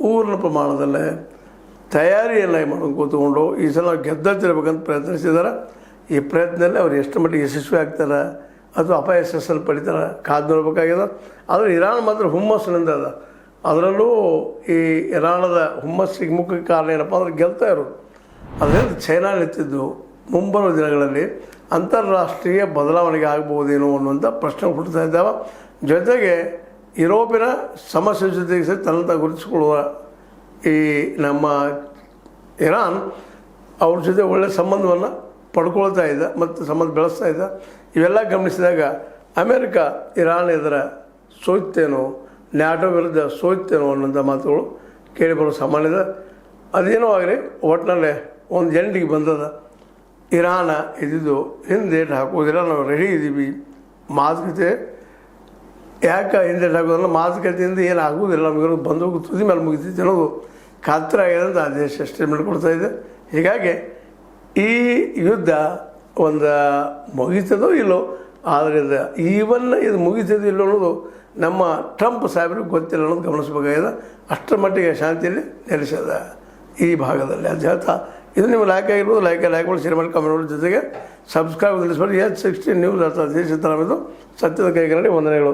ಪೂರ್ಣ ಪ್ರಮಾಣದಲ್ಲೇ ತಯಾರಿಯೆಲ್ಲ ಮಾಡೋದು ಕೂತ್ಕೊಂಡು ಈ ಸಲ ಗೆದ್ದಿರ್ಬೇಕಂತ ಪ್ರಯತ್ನಿಸಿದ್ದಾರೆ. ಈ ಪ್ರಯತ್ನದಲ್ಲಿ ಅವ್ರು ಎಷ್ಟು ಮಟ್ಟಿಗೆ ಯಶಸ್ವಿ ಆಗ್ತಾರೆ ಅಥವಾ ಅಪಯಶಸ್ಸಲ್ಲಿ ಪಡಿತಾರೆ ಕಾದು ನೋಡ್ಬೇಕಾಗಿದೆ. ಆದರೆ ಇರಾನ್ ಮಾತ್ರ ಹುಮ್ಮಸ್ಸಿನಿಂದ ಅದ. ಅದರಲ್ಲೂ ಈ ಇರಾನದ ಹುಮ್ಮಸ್ಸಿಗೆ ಮುಖ್ಯ ಕಾರಣ ಏನಪ್ಪ ಅಂದ್ರೆ ಗೆಲ್ತಾ ಇರೋದು. ಅದರಿಂದ ಚೈನಾ ನಿಂತಿದ್ದು ಮುಂಬರುವ ದಿನಗಳಲ್ಲಿ ಅಂತಾರಾಷ್ಟ್ರೀಯ ಬದಲಾವಣೆಗೆ ಆಗ್ಬೋದೇನೋ ಅನ್ನುವಂಥ ಪ್ರಶ್ನೆ ಹುಟ್ಟುತ್ತಾ ಇದ್ದಾವೆ. ಜೊತೆಗೆ ಯುರೋಪಿನ ಸಮಸ್ಯೆ ಜೊತೆಗೆ ಸಹ ತನ್ನಂತ ಗುರುತಿಸಿಕೊಳ್ಳುವ ಈ ನಮ್ಮ ಇರಾನ್ ಅವ್ರ ಜೊತೆ ಒಳ್ಳೆಯ ಸಂಬಂಧವನ್ನು ಪಡ್ಕೊಳ್ತಾ ಇದೆ ಮತ್ತು ಸಂಬಂಧ ಬೆಳೆಸ್ತಾ ಇದೆ. ಇವೆಲ್ಲ ಗಮನಿಸಿದಾಗ ಅಮೇರಿಕ ಇರಾನ್ ಎದುರ ಸೋತೇನೋ, ನ್ಯಾಟೋ ವಿರುದ್ಧ ಸೋತೇನೋ ಅನ್ನೋಂಥ ಮಾತುಗಳು ಕೇಳಿಬರೋ ಸಾಮಾನ್ಯದ. ಅದೇನೋ ಆಗಲಿ, ಒಟ್ಟಿನಲ್ಲಿ ಒಂದು ಎಂಡಿಗೆ ಬಂದದ. ಇರಾನ ಇದ್ದಿದ್ದು ಹಿಂದೇಟು ಹಾಕೋದಿಲ್ಲ, ನಾವು ರೆಡಿ ಇದ್ದೀವಿ. ಮಾತುಕತೆ ಯಾಕೆ ಹಿಂದೇಟು ಹಾಕೋದಿಲ್ಲ, ಮಾತುಕತೆಯಿಂದ ಏನು ಆಗೋದಿಲ್ಲ, ನಮಗೆಲ್ಲ ಬಂದು ಹೋಗಿ ತುದಿ ಮೇಲೆ ಮುಗಿತೈತೆ ಅನ್ನೋದು ಖಾತ್ರಿ ಆಗಿದೆ ಅಂತ ಆ ದೇಶ ಸ್ಟೇಟ್ಮೆಂಟ್ ಕೊಡ್ತಾಯಿದೆ. ಹೀಗಾಗಿ ಈ ಯುದ್ಧ ಒಂದು ಮುಗಿತದೋ ಇಲ್ಲೋ, ಆದರೆ ಇದು ಮುಗಿತದೋ ಇಲ್ಲೋ ಅನ್ನೋದು ನಮ್ಮ ಟ್ರಂಪ್ ಸಾಹೇಬ್ರಿಗೆ ಗೊತ್ತಿಲ್ಲ ಅನ್ನೋದು ಗಮನಿಸಬೇಕಾಗಿದೆ. ಅಷ್ಟರ ಮಟ್ಟಿಗೆ ಶಾಂತಿಯಲ್ಲಿ ನೆಲೆಸದ ಈ ಭಾಗದಲ್ಲಿ ಅದು ಹೇಳ್ತಾ, ಇದು ನಿಮ್ಮ ಲೈಕ್ ಆಗಿರ್ಬೋದು. ಲೈಕ್ ಮಾಡಿ, ಶೇರ್ ಮಾಡಿ, ಕಮೆಂಟ್ ಮಾಡಿ, ಜೊತೆಗೆ ಸಬ್ಸ್ಕ್ರೈಬ್ ನಿಲ್ಲಿಸ್ಬೇಡಿ. H16 ನ್ಯೂಸ್ ಅರ್ಥ ದೇಶ ತರಮಿದು ಸತ್ಯದ ಕೈಗನ್ನಡಿ ವಂದನೆಗಳು.